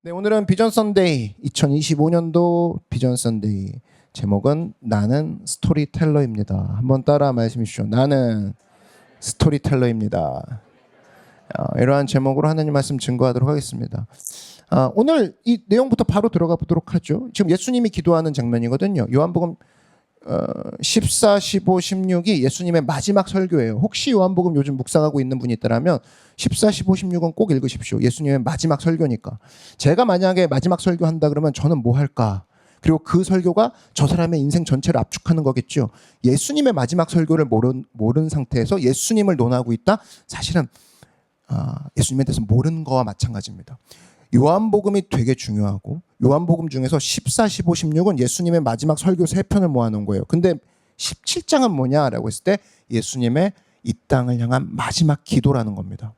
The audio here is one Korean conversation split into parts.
네, 오늘은 비전 선데이 2025년도 비전 선데이 제목은 나는 스토리텔러입니다. 한번 따라 말씀해 주시죠. 나는 스토리텔러입니다. 이러한 제목으로 하나님 말씀 증거하도록 하겠습니다. 오늘 이 내용부터 바로 들어가 보도록 하죠. 지금 예수님이 기도하는 장면이거든요. 요한복음 14, 15, 16이 예수님의 마지막 설교예요. 혹시 요한복음 요즘 묵상하고 있는 분이 있다면 14, 15, 16은 꼭 읽으십시오. 예수님의 마지막 설교니까. 제가 만약에 마지막 설교한다 그러면 저는 뭐 할까? 그리고 그 설교가 저 사람의 인생 전체를 압축하는 거겠죠. 예수님의 마지막 설교를 모르는 상태에서 예수님을 논하고 있다? 사실은 예수님에 대해서 모르는 거와 마찬가지입니다. 요한복음이 되게 중요하고 요한복음 중에서 14, 15, 16은 예수님의 마지막 설교 3편을 모아놓은 거예요. 근데 17장은 뭐냐라고 했을 때 예수님의 이 땅을 향한 마지막 기도라는 겁니다.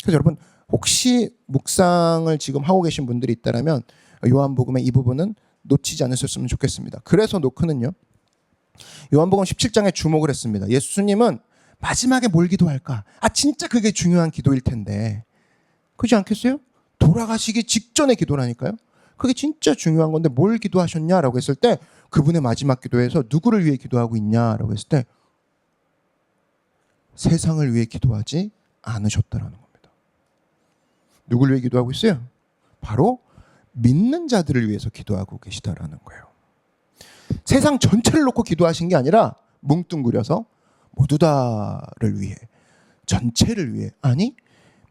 그래서 여러분 혹시 묵상을 지금 하고 계신 분들이 있다면 요한복음의 이 부분은 놓치지 않으셨으면 좋겠습니다. 그래서 노크는요. 요한복음 17장에 주목을 했습니다. 예수님은 마지막에 뭘 기도할까? 진짜 그게 중요한 기도일 텐데. 그렇지 않겠어요? 돌아가시기 직전의 기도라니까요. 그게 진짜 중요한 건데 뭘 기도하셨냐라고 했을 때 그분의 마지막 기도에서 누구를 위해 기도하고 있냐라고 했을 때 세상을 위해 기도하지 않으셨다라는 겁니다. 누구를 위해 기도하고 있어요? 바로 믿는 자들을 위해서 기도하고 계시다라는 거예요. 세상 전체를 놓고 기도하신 게 아니라 뭉뚱그려서 모두 다를 위해, 전체를 위해, 아니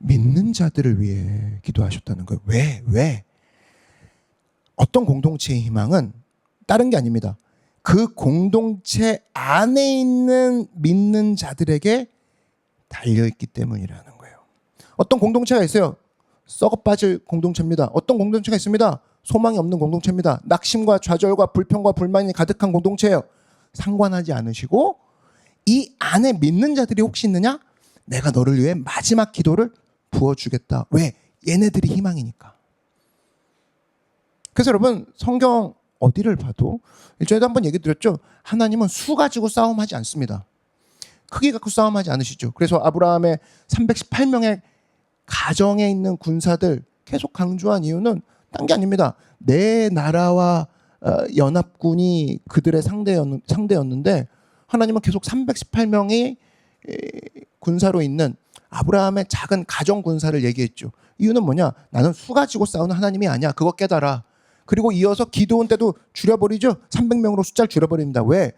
믿는 자들을 위해 기도하셨다는 거예요. 왜? 어떤 공동체의 희망은 다른 게 아닙니다. 그 공동체 안에 있는 믿는 자들에게 달려있기 때문이라는 거예요. 어떤 공동체가 있어요. 썩어 빠질 공동체입니다. 어떤 공동체가 있습니다. 소망이 없는 공동체입니다. 낙심과 좌절과 불평과 불만이 가득한 공동체예요. 상관하지 않으시고 이 안에 믿는 자들이 혹시 있느냐? 내가 너를 위해 마지막 기도를 부어주겠다. 왜? 얘네들이 희망이니까. 그래서 여러분 성경 어디를 봐도 일전에도 한번 얘기 드렸죠. 하나님은 수 가지고 싸움하지 않습니다. 크기 갖고 싸움하지 않으시죠. 그래서 아브라함의 318명의 가정에 있는 군사들 계속 강조한 이유는 딴 게 아닙니다. 내 나라와 연합군이 그들의 상대였는데 하나님은 계속 318명의 군사로 있는 아브라함의 작은 가정 군사를 얘기했죠. 이유는 뭐냐? 나는 수 가지고 싸우는 하나님이 아니야. 그거 깨달아. 그리고 이어서 기도원 때도 줄여버리죠. 300명으로 숫자를 줄여버립니다. 왜?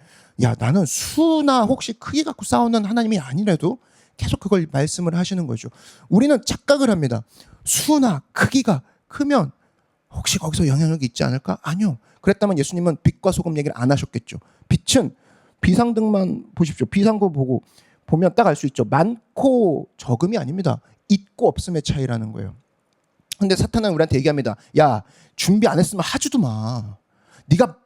나는 수나 혹시 크기 갖고 싸우는 하나님이 아니라도 계속 그걸 말씀을 하시는 거죠. 우리는 착각을 합니다. 수나 크기가 크면 혹시 거기서 영향력이 있지 않을까? 아니요. 그랬다면 예수님은 빛과 소금 얘기를 안 하셨겠죠. 빛은 비상등만 보십시오. 비상구 보면 딱 알 수 있죠. 많고 적음이 아닙니다. 있고 없음의 차이라는 거예요. 근데 사탄은 우리한테 얘기합니다. 야, 준비 안 했으면 하지도 마. 네가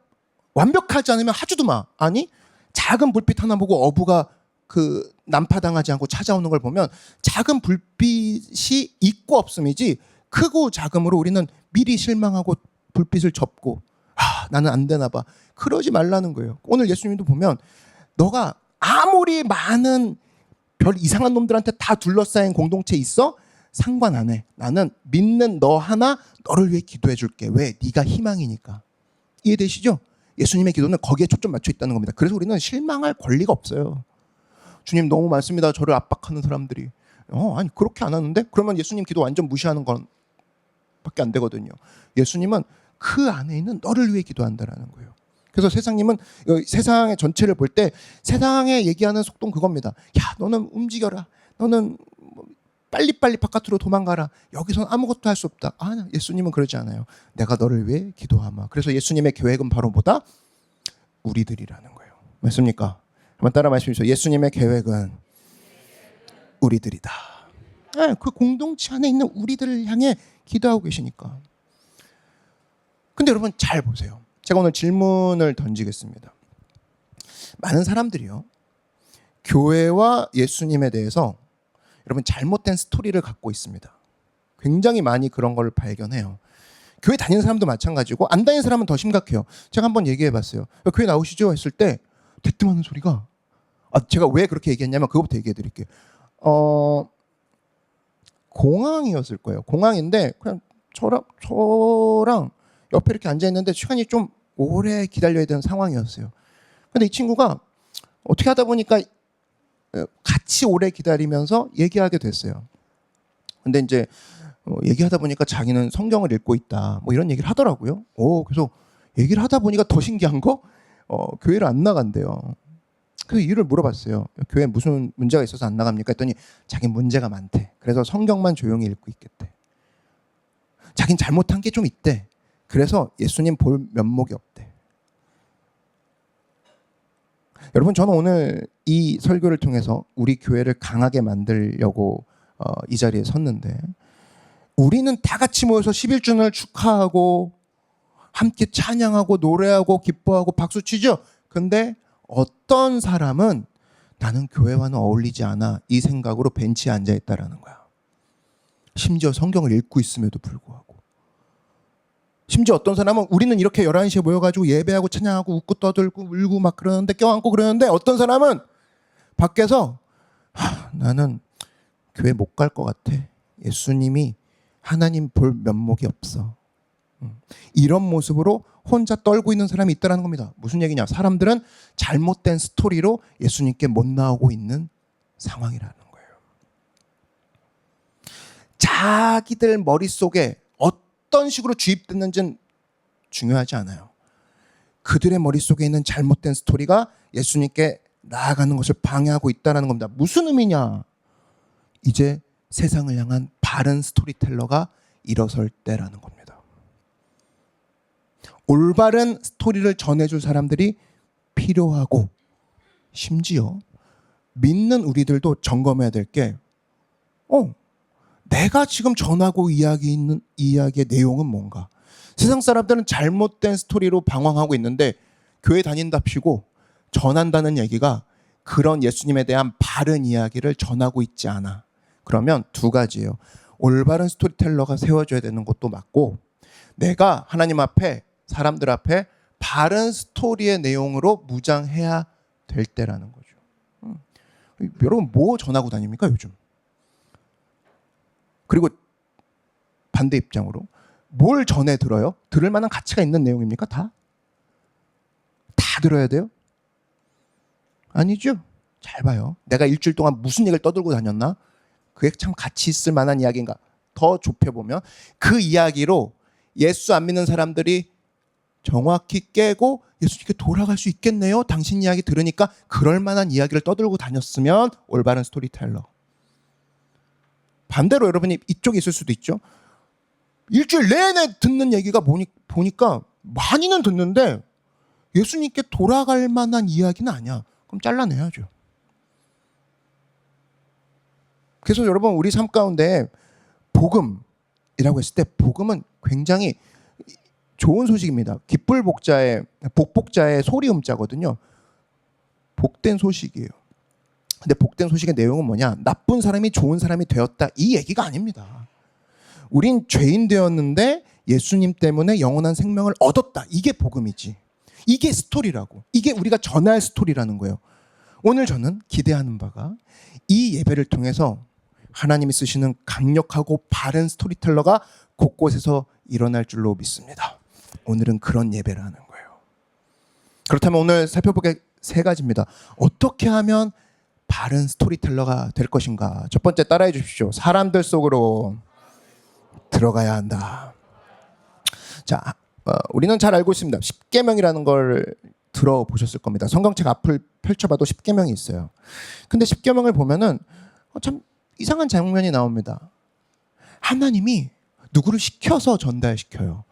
완벽하지 않으면 하지도 마. 아니, 작은 불빛 하나 보고 어부가 그 난파당하지 않고 찾아오는 걸 보면 작은 불빛이 있고 없음이지 크고 작음으로 우리는 미리 실망하고 불빛을 접고 나는 안 되나 봐. 그러지 말라는 거예요. 오늘 예수님도 보면 너가 아무리 많은 별 이상한 놈들한테 다 둘러싸인 공동체에 있어? 상관 안 해. 나는 믿는 너 하나 너를 위해 기도해 줄게. 왜? 네가 희망이니까. 이해되시죠? 예수님의 기도는 거기에 초점 맞춰 있다는 겁니다. 그래서 우리는 실망할 권리가 없어요. 주님 너무 많습니다. 저를 압박하는 사람들이. 아니 그렇게 안 하는데? 그러면 예수님 기도 완전 무시하는 건 밖에 안 되거든요. 예수님은 그 안에 있는 너를 위해 기도한다라는 거예요. 그래서 세상의 전체를 볼 때 세상에 얘기하는 속도는 그겁니다. 야, 너는 움직여라. 너는 빨리빨리 바깥으로 도망가라. 여기서는 아무것도 할 수 없다. 예수님은 그러지 않아요. 내가 너를 위해 기도하마. 그래서 예수님의 계획은 바로 뭐다? 우리들이라는 거예요. 맞습니까? 한번 따라 말씀해주세요. 예수님의 계획은 우리들이다. 그 공동체 안에 있는 우리들을 향해 기도하고 계시니까. 근데 여러분 잘 보세요. 제가 오늘 질문을 던지겠습니다. 많은 사람들이요. 교회와 예수님에 대해서 여러분 잘못된 스토리를 갖고 있습니다. 굉장히 많이 그런 걸 발견해요. 교회 다니는 사람도 마찬가지고 안 다니는 사람은 더 심각해요. 제가 한번 얘기해 봤어요. 교회 나오시죠? 했을 때 대뜸하는 소리가 제가 왜 그렇게 얘기했냐면 그거부터 얘기해 드릴게요. 공항이었을 거예요. 공항인데 그냥 저랑 옆에 이렇게 앉아 있는데 시간이 좀 오래 기다려야 되는 상황이었어요. 근데 이 친구가 어떻게 하다 보니까 같이 오래 기다리면서 얘기하게 됐어요. 근데 이제 얘기하다 보니까 자기는 성경을 읽고 있다, 뭐 이런 얘기를 하더라고요. 그래서 얘기를 하다 보니까 더 신기한 거, 교회를 안 나간대요. 그 이유를 물어봤어요. 교회 무슨 문제가 있어서 안 나갑니까? 했더니 자기 문제가 많대. 그래서 성경만 조용히 읽고 있겠대. 자긴 잘못한 게 좀 있대. 그래서 예수님 볼 면목이 없대. 여러분, 저는 오늘 이 설교를 통해서 우리 교회를 강하게 만들려고 이 자리에 섰는데, 우리는 다 같이 모여서 11주년을 축하하고 함께 찬양하고 노래하고 기뻐하고 박수치죠. 근데 어떤 사람은 나는 교회와는 어울리지 않아, 이 생각으로 벤치에 앉아있다라는 거야. 심지어 성경을 읽고 있음에도 불구하고. 심지어 어떤 사람은 우리는 이렇게 11시에 모여가지고 예배하고 찬양하고 웃고 떠들고 울고 막 그러는데, 껴안고 그러는데, 어떤 사람은 밖에서 나는 교회 못 갈 것 같아. 예수님이 하나님 볼 면목이 없어. 이런 모습으로 혼자 떨고 있는 사람이 있다는 겁니다. 무슨 얘기냐? 사람들은 잘못된 스토리로 예수님께 못 나오고 있는 상황이라는 거예요. 자기들 머릿속에 어떤 식으로 주입됐는지는 중요하지 않아요. 그들의 머릿속에 있는 잘못된 스토리가 예수님께 나아가는 것을 방해하고 있다는 겁니다. 무슨 의미냐? 이제 세상을 향한 바른 스토리텔러가 일어설 때라는 겁니다. 올바른 스토리를 전해줄 사람들이 필요하고, 심지어 믿는 우리들도 점검해야 될 게, 내가 지금 전하고 있는 이야기의 내용은 뭔가. 세상 사람들은 잘못된 스토리로 방황하고 있는데, 교회 다닌답시고 전한다는 얘기가 그런 예수님에 대한 바른 이야기를 전하고 있지 않아. 그러면 두 가지예요. 올바른 스토리텔러가 세워져야 되는 것도 맞고, 내가 하나님 앞에, 사람들 앞에 바른 스토리의 내용으로 무장해야 될 때라는 거죠. 여러분, 뭐 전하고 다닙니까 요즘? 그리고 반대 입장으로 뭘 전해 들어요? 들을 만한 가치가 있는 내용입니까? 다 들어야 돼요? 아니죠. 잘 봐요. 내가 일주일 동안 무슨 얘기를 떠들고 다녔나? 그게 참 가치 있을 만한 이야기인가? 더 좁혀보면 그 이야기로 예수 안 믿는 사람들이 정확히 깨고 예수님께 돌아갈 수 있겠네요. 당신 이야기 들으니까 그럴 만한 이야기를 떠들고 다녔으면 올바른 스토리텔러. 반대로 여러분이 이쪽에 있을 수도 있죠. 일주일 내내 듣는 얘기가 보니까 많이는 듣는데 예수님께 돌아갈 만한 이야기는 아니야. 그럼 잘라내야죠. 그래서 여러분, 우리 삶 가운데 복음이라고 했을 때, 복음은 굉장히 좋은 소식입니다. 기쁠 복자의, 복복자의 소리음자거든요. 복된 소식이에요. 근데 복된 소식의 내용은 뭐냐? 나쁜 사람이 좋은 사람이 되었다, 이 얘기가 아닙니다. 우린 죄인 되었는데 예수님 때문에 영원한 생명을 얻었다, 이게 복음이지. 이게 스토리라고. 이게 우리가 전할 스토리라는 거예요. 오늘 저는 기대하는 바가 이 예배를 통해서 하나님이 쓰시는 강력하고 바른 스토리텔러가 곳곳에서 일어날 줄로 믿습니다. 오늘은 그런 예배를 하는 거예요. 그렇다면 오늘 살펴볼 게 세 가지입니다. 어떻게 하면 바른 스토리텔러가 될 것인가? 첫 번째, 따라해 주십시오. 사람들 속으로 들어가야 한다. 자, 우리는 잘 알고 있습니다. 십계명이라는 걸 들어보셨을 겁니다. 성경책 앞을 펼쳐봐도 십계명이 있어요. 근데 십계명을 보면은 참 이상한 장면이 나옵니다. 하나님이 누구를 시켜서 전달시켜요.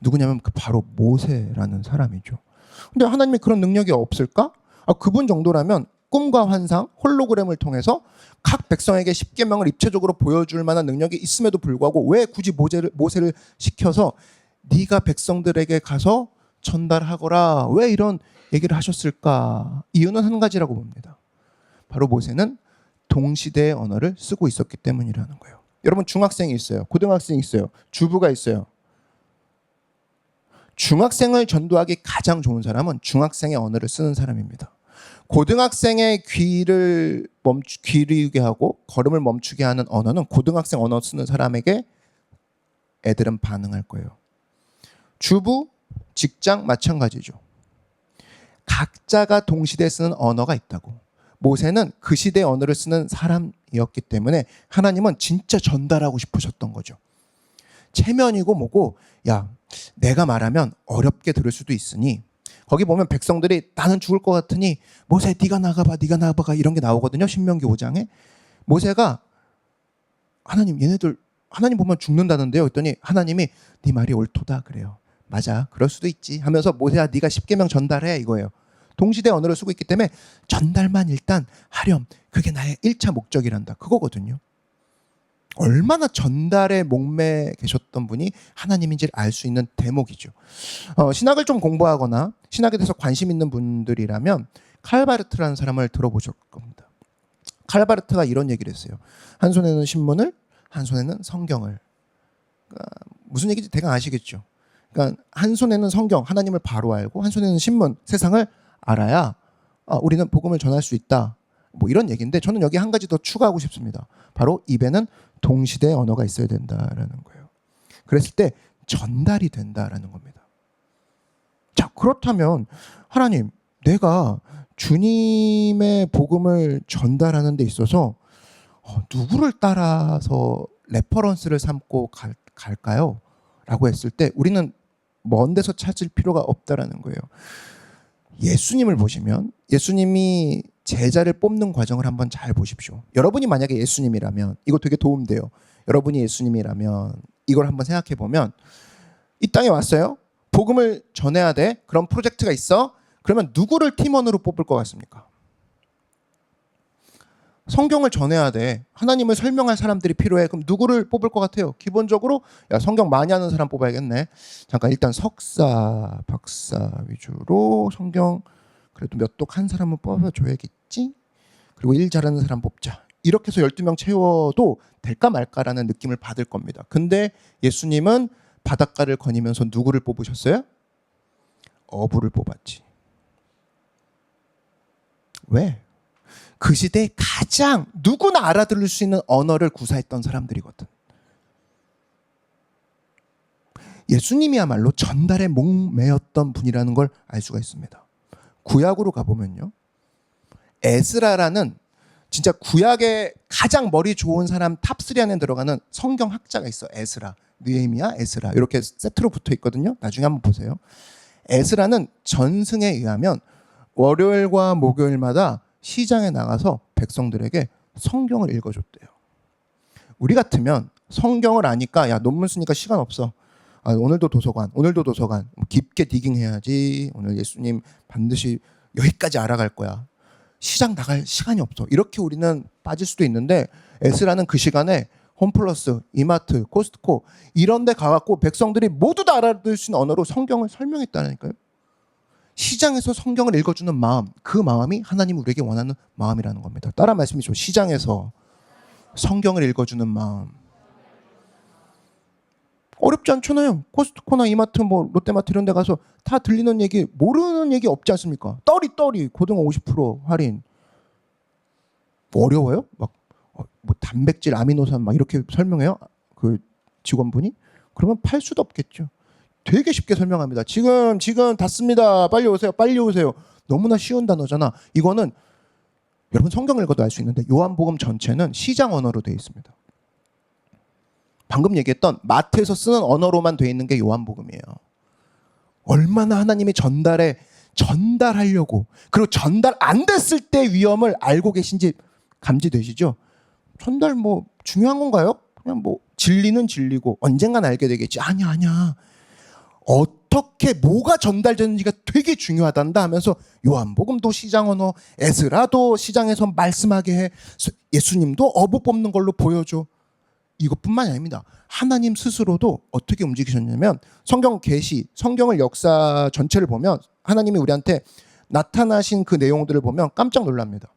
누구냐면 바로 모세라는 사람이죠. 근데 하나님이 그런 능력이 없을까? 그분 정도라면 꿈과 환상, 홀로그램을 통해서 각 백성에게 십계명을 입체적으로 보여줄 만한 능력이 있음에도 불구하고 왜 굳이 모세를 시켜서 네가 백성들에게 가서 전달하거라, 왜 이런 얘기를 하셨을까? 이유는 한 가지라고 봅니다. 바로 모세는 동시대의 언어를 쓰고 있었기 때문이라는 거예요. 여러분, 중학생이 있어요. 고등학생이 있어요. 주부가 있어요. 중학생을 전도하기 가장 좋은 사람은 중학생의 언어를 쓰는 사람입니다. 고등학생의 귀를 기울이게 하고 걸음을 멈추게 하는 언어는 고등학생 언어 쓰는 사람에게 애들은 반응할 거예요. 주부, 직장 마찬가지죠. 각자가 동시대에 쓰는 언어가 있다고. 모세는 그 시대의 언어를 쓰는 사람이었기 때문에 하나님은 진짜 전달하고 싶으셨던 거죠. 체면이고 뭐고, 야, 내가 말하면 어렵게 들을 수도 있으니, 거기 보면 백성들이 나는 죽을 것 같으니 모세 네가 나가봐, 네가 나가봐 이런 게 나오거든요. 신명기 5장에. 모세가 하나님 얘네들 하나님 보면 죽는다는데요. 그랬더니 하나님이 네 말이 옳도다 그래요. 맞아, 그럴 수도 있지 하면서 모세야 네가 10계명 전달해 이거예요. 동시대 언어를 쓰고 있기 때문에 전달만 일단 하렴. 그게 나의 1차 목적이란다. 그거거든요. 얼마나 전달에 목매 계셨던 분이 하나님인지를 알 수 있는 대목이죠. 신학을 좀 공부하거나 신학에 대해서 관심 있는 분들이라면 칼바르트라는 사람을 들어보실 겁니다. 칼바르트가 이런 얘기를 했어요. 한 손에는 신문을, 한 손에는 성경을. 그러니까 무슨 얘기인지 대강 아시겠죠? 그러니까 한 손에는 성경, 하나님을 바로 알고 한 손에는 신문, 세상을 알아야 우리는 복음을 전할 수 있다. 뭐 이런 얘기인데 저는 여기 한 가지 더 추가하고 싶습니다. 바로 입에는 동시대의 언어가 있어야 된다라는 거예요. 그랬을 때 전달이 된다라는 겁니다. 자, 그렇다면 하나님, 내가 주님의 복음을 전달하는 데 있어서 누구를 따라서 레퍼런스를 삼고 갈까요? 라고 했을 때 우리는 먼 데서 찾을 필요가 없다라는 거예요. 예수님을 보시면 예수님이 제자를 뽑는 과정을 한번 잘 보십시오. 여러분이 만약에 예수님이라면 이거 되게 도움돼요. 여러분이 예수님이라면 이걸 한번 생각해 보면 이 땅에 왔어요. 복음을 전해야 돼. 그런 프로젝트가 있어. 그러면 누구를 팀원으로 뽑을 것 같습니까? 성경을 전해야 돼. 하나님을 설명할 사람들이 필요해. 그럼 누구를 뽑을 것 같아요? 기본적으로 야, 성경 많이 하는 사람 뽑아야겠네. 잠깐 일단 석사, 박사 위주로 성경 그래도 몇 독 한 사람은 뽑아줘야겠지. 그리고 일 잘하는 사람 뽑자. 이렇게 해서 12명 채워도 될까 말까라는 느낌을 받을 겁니다. 근데 예수님은 바닷가를 거니면서 누구를 뽑으셨어요? 어부를 뽑았지. 왜? 그 시대에 가장 누구나 알아들을 수 있는 언어를 구사했던 사람들이거든. 예수님이야말로 전달에 목매였던 분이라는 걸 알 수가 있습니다. 구약으로 가보면요. 에스라라는 진짜 구약의 가장 머리 좋은 사람 탑3 안에 들어가는 성경학자가 있어. 에스라, 느헤미야, 에스라 이렇게 세트로 붙어 있거든요. 나중에 한번 보세요. 에스라는 전승에 의하면 월요일과 목요일마다 시장에 나가서 백성들에게 성경을 읽어줬대요. 우리 같으면 성경을 아니까 야 논문 쓰니까 시간 없어. 오늘도 도서관 깊게 디깅해야지. 오늘 예수님 반드시 여기까지 알아갈 거야. 시장 나갈 시간이 없어. 이렇게 우리는 빠질 수도 있는데 에스라는 그 시간에 홈플러스, 이마트, 코스트코 이런 데 가갖고 백성들이 모두 다 알아들을 수 있는 언어로 성경을 설명했다니까요. 시장에서 성경을 읽어주는 마음, 그 마음이 하나님이 우리에게 원하는 마음이라는 겁니다. 따라 말씀이죠. 시장에서 성경을 읽어주는 마음. 어렵지 않잖아요. 코스트코나 이마트, 뭐 롯데마트 이런 데 가서 다 들리는 얘기, 모르는 얘기 없지 않습니까? 떨이 고등어 50% 할인. 뭐 어려워요? 막 뭐 단백질, 아미노산 막 이렇게 설명해요? 그 직원분이? 그러면 팔 수도 없겠죠. 되게 쉽게 설명합니다. 지금 닫습니다. 빨리 오세요. 너무나 쉬운 단어잖아. 이거는 여러분 성경을 읽어도 알 수 있는데 요한복음 전체는 시장 언어로 되어 있습니다. 방금 얘기했던 마트에서 쓰는 언어로만 되어 있는 게 요한복음이에요. 얼마나 하나님이 전달하려고 그리고 전달 안 됐을 때 위험을 알고 계신지 감지되시죠? 전달 뭐 중요한 건가요? 그냥 뭐 진리는 진리고 언젠간 알게 되겠지. 아니야. 어떻게 뭐가 전달되는지가 되게 중요하단다 하면서 요한복음도 시장 언어, 에스라도 시장에서 말씀하게 해. 예수님도 어부 뽑는 걸로 보여줘. 이것뿐만이 아닙니다. 하나님 스스로도 어떻게 움직이셨냐면 성경 계시, 성경을 역사 전체를 보면 하나님이 우리한테 나타나신 그 내용들을 보면 깜짝 놀랍니다.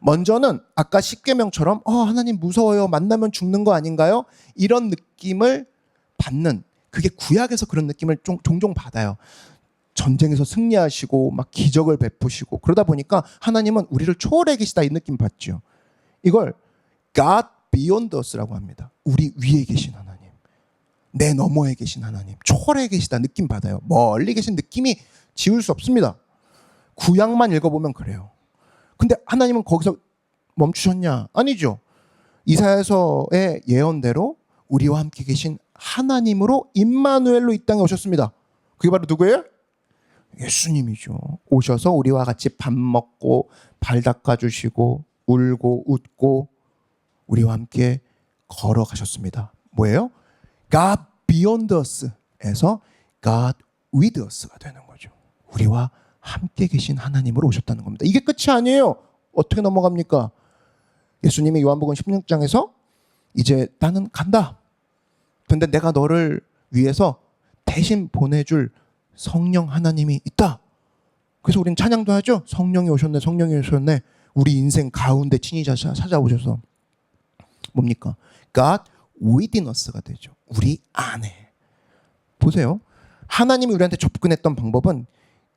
먼저는 아까 십계명처럼 하나님 무서워요. 만나면 죽는 거 아닌가요? 이런 느낌을 받는, 그게 구약에서 그런 느낌을 종종 받아요. 전쟁에서 승리하시고 막 기적을 베푸시고 그러다 보니까 하나님은 우리를 초월해 계시다 이 느낌 받죠. 이걸 God beyond us라고 합니다. 우리 위에 계신 하나님. 내 너머에 계신 하나님, 초월해 계시다 느낌 받아요. 멀리 계신 느낌이 지울 수 없습니다. 구약만 읽어보면 그래요. 근데 하나님은 거기서 멈추셨냐? 아니죠. 이사야서의 예언대로 우리와 함께 계신 하나님으로 임마누엘로 이 땅에 오셨습니다. 그게 바로 누구예요? 예수님이죠. 오셔서 우리와 같이 밥 먹고 발 닦아주시고 울고 웃고 우리와 함께 걸어가셨습니다. 뭐예요? God beyond us에서 God with us가 되는 거죠. 우리와 함께 계신 하나님으로 오셨다는 겁니다. 이게 끝이 아니에요. 어떻게 넘어갑니까? 예수님이 요한복음 16장에서 이제 나는 간다. 근데 내가 너를 위해서 대신 보내줄 성령 하나님이 있다. 그래서 우리는 찬양도 하죠. 성령이 오셨네, 성령이 오셨네. 우리 인생 가운데 친히 찾아오셔서 뭡니까? God within us가 되죠. 우리 안에. 보세요. 하나님이 우리한테 접근했던 방법은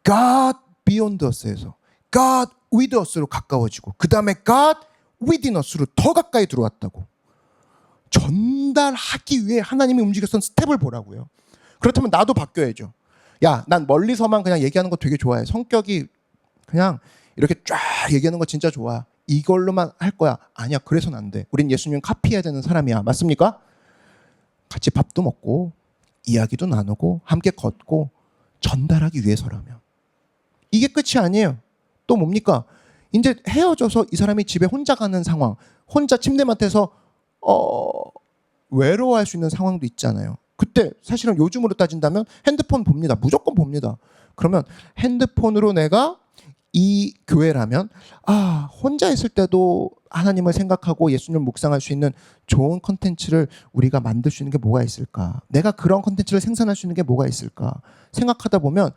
God beyond us에서 God with us로 가까워지고 그 다음에 God within us로 더 가까이 들어왔다고. 전달하기 위해 하나님이 움직였던 스텝을 보라고요. 그렇다면 나도 바뀌어야죠. 야, 난 멀리서만 그냥 얘기하는 거 되게 좋아해. 성격이 그냥 이렇게 쫙 얘기하는 거 진짜 좋아. 이걸로만 할 거야. 아니야, 그래서는 안 돼. 우린 예수님 카피해야 되는 사람이야. 맞습니까? 같이 밥도 먹고 이야기도 나누고 함께 걷고 전달하기 위해서라면. 이게 끝이 아니에요. 또 뭡니까? 이제 헤어져서 이 사람이 집에 혼자 가는 상황, 혼자 침대맡에서 외로워할 수 있는 상황도 있잖아요. 그때 사실은 요즘으로 따진다면 핸드폰 봅니다. 무조건 봅니다. 그러면 핸드폰으로 내가 이 교회라면 혼자 있을 때도 하나님을 생각하고 예수님을 묵상할 수 있는 좋은 컨텐츠를 우리가 만들 수 있는 게 뭐가 있을까? 내가 그런 컨텐츠를 생산할 수 있는 게 뭐가 있을까? 생각하다 보면